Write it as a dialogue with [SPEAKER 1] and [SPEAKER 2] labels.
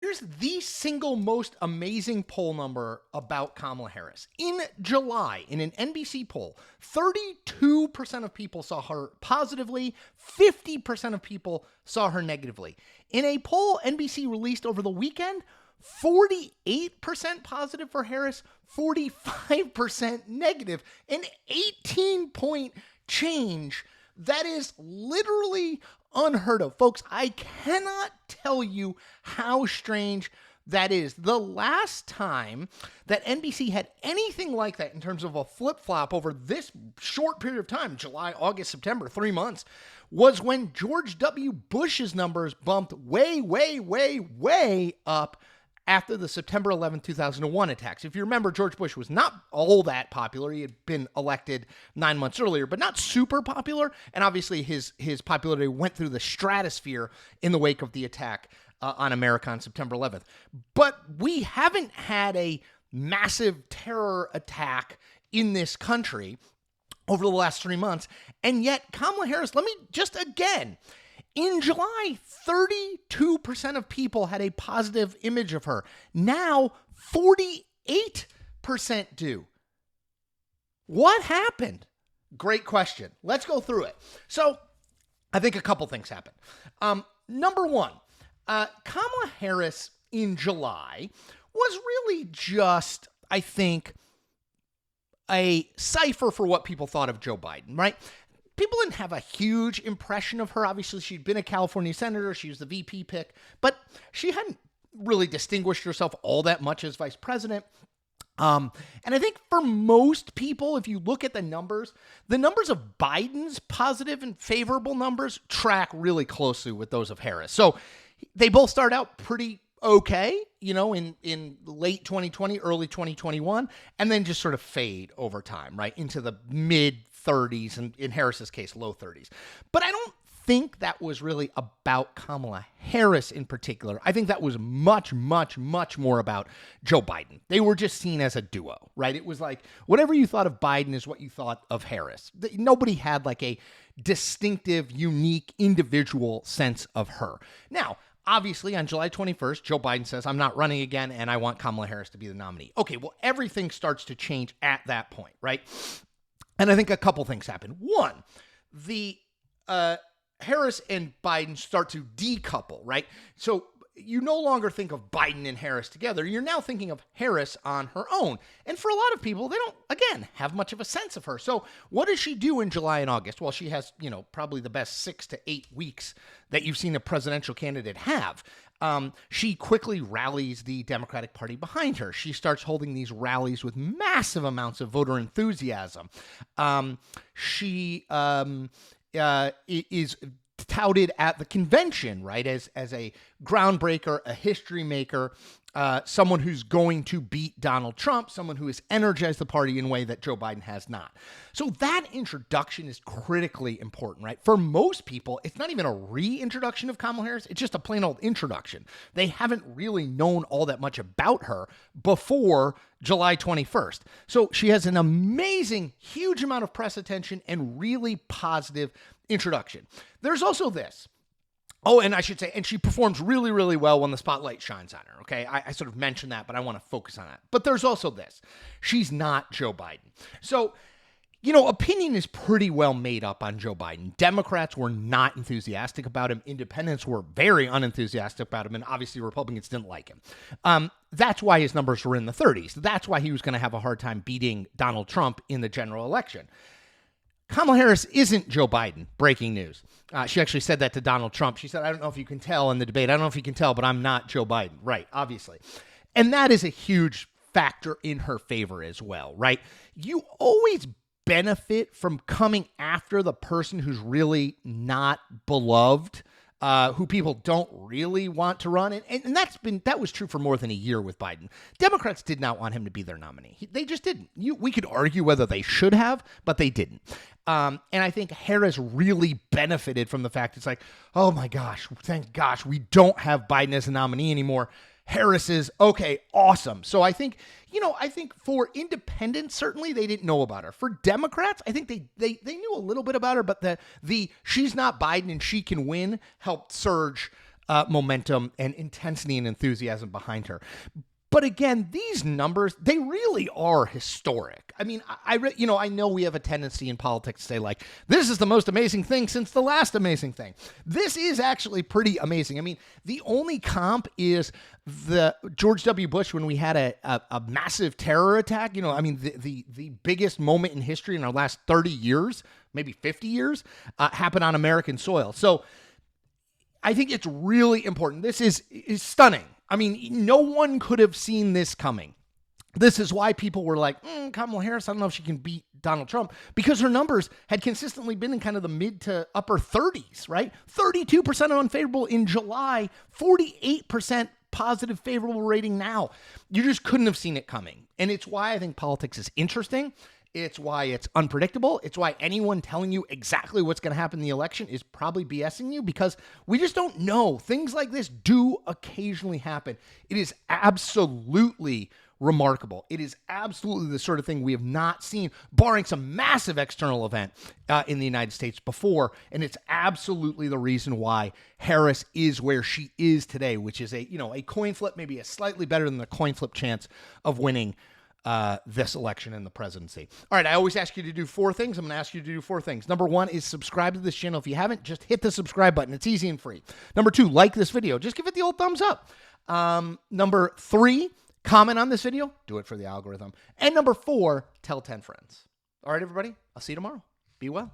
[SPEAKER 1] Here's the single most amazing poll number about Kamala Harris. In July, in an NBC poll, 32% of people saw her positively, 50% of people saw her negatively. In a poll NBC released over the weekend, 48% positive for Harris, 45% negative, an 18-point change. That is literally unheard of. Folks, I cannot tell you how strange that is. The last time that NBC had anything like that in terms of a flip-flop over this short period of time, July, August, September, 3 months, was when George W. Bush's numbers bumped way, way, way, way up after the September 11, 2001 attacks. If you remember, George Bush was not all that popular. He had been elected 9 months earlier, but not super popular. And obviously his popularity went through the stratosphere in the wake of the attack on America on September 11th. But we haven't had a massive terror attack in this country over the last 3 months. And yet Kamala Harris, let me just again, in July, 32% of people had a positive image of her. Now, 48% do. What happened? Great question. Let's go through it. So, I think a couple things happened. Number one, Kamala Harris in July was really just, I think, a cipher for what people thought of Joe Biden, right? People didn't have a huge impression of her. Obviously, she'd been a California senator. She was the VP pick, but she hadn't really distinguished herself all that much as vice president. And I think for most people, if you look at the numbers of Biden's positive and favorable numbers track really closely with those of Harris. So they both start out pretty okay, in late 2020, early 2021, and then just sort of fade over time, right, into the mid 30s, and in Harris's case, low 30s. But I don't think that was really about Kamala Harris in particular. I think that was much, much, much more about Joe Biden. They were just seen as a duo, right? It was like whatever you thought of Biden is what you thought of Harris. Nobody had like a distinctive, unique, individual sense of her. Now, obviously, on July 21st, Joe Biden says, I'm not running again, and I want Kamala Harris to be the nominee. Okay, well, everything starts to change at that point, right? And I think a couple things happen. One, the Harris and Biden start to decouple, right? So you no longer think of Biden and Harris together. You're now thinking of Harris on her own. And for a lot of people, they don't, again, have much of a sense of her. So what does she do in July and August? Well, she has, probably the best 6 to 8 weeks that you've seen a presidential candidate have. She quickly rallies the Democratic Party behind her. She starts holding these rallies with massive amounts of voter enthusiasm. She is touted at the convention, right, as a groundbreaker, a history maker, someone who's going to beat Donald Trump, someone who has energized the party in a way that Joe Biden has not. So that introduction is critically important, right? For most people, it's not even a reintroduction of Kamala Harris. It's just a plain old introduction. They haven't really known all that much about her before July 21st. So she has an amazing, huge amount of press attention and really positive introduction. There's also this. Oh, and I should say, and she performs really, really well when the spotlight shines on her, okay? I sort of mentioned that, but I want to focus on that. But there's also this. She's not Joe Biden. So, opinion is pretty well made up on Joe Biden. Democrats were not enthusiastic about him. Independents were very unenthusiastic about him, and obviously Republicans didn't like him. That's why his numbers were in the 30s. That's why he was going to have a hard time beating Donald Trump in the general election. Kamala Harris isn't Joe Biden. Breaking news. She actually said that to Donald Trump. She said, I don't know if you can tell in the debate. I don't know if you can tell, but I'm not Joe Biden. Right, obviously. And that is a huge factor in her favor as well, right? You always benefit from coming after the person who's really not beloved, who people don't really want to run. And that was true for more than a year with Biden. Democrats did not want him to be their nominee. They just didn't. We could argue whether they should have, but they didn't. And I think Harris really benefited from the fact it's like, oh my gosh, thank gosh, we don't have Biden as a nominee anymore. Harris is, okay, awesome. So I think for independents, certainly they didn't know about her. For Democrats, I think they knew a little bit about her, but the she's not Biden and she can win helped surge momentum and intensity and enthusiasm behind her. But again, these numbers, they really are historic. I mean, I know we have a tendency in politics to say, like, this is the most amazing thing since the last amazing thing. This is actually pretty amazing. I mean, the only comp is the George W. Bush when we had a massive terror attack. The biggest moment in history in our last 30 years, maybe 50 years, happened on American soil. So I think it's really important. This is stunning. I mean, no one could have seen this coming. This is why people were like, Kamala Harris, I don't know if she can beat Donald Trump, because her numbers had consistently been in kind of the mid to upper 30s, right? 32% unfavorable in July, 48% positive favorable rating now. You just couldn't have seen it coming. And it's why I think politics is interesting. It's why it's unpredictable. It's why anyone telling you exactly what's going to happen in the election is probably BSing you, because we just don't know. Things like this do occasionally happen. It is absolutely remarkable. It is absolutely the sort of thing we have not seen, barring some massive external event in the United States before. And it's absolutely the reason why Harris is where she is today, which is a coin flip, maybe a slightly better than the coin flip chance of winning this election and the presidency. All right, I always ask you to do 4 things. I'm going to ask you to do 4 things. Number 1 is subscribe to this channel. If you haven't, just hit the subscribe button. It's easy and free. Number 2, like this video. Just give it the old thumbs up. Number 3, comment on this video. Do it for the algorithm. And number 4, tell 10 friends. All right, everybody. I'll see you tomorrow. Be well.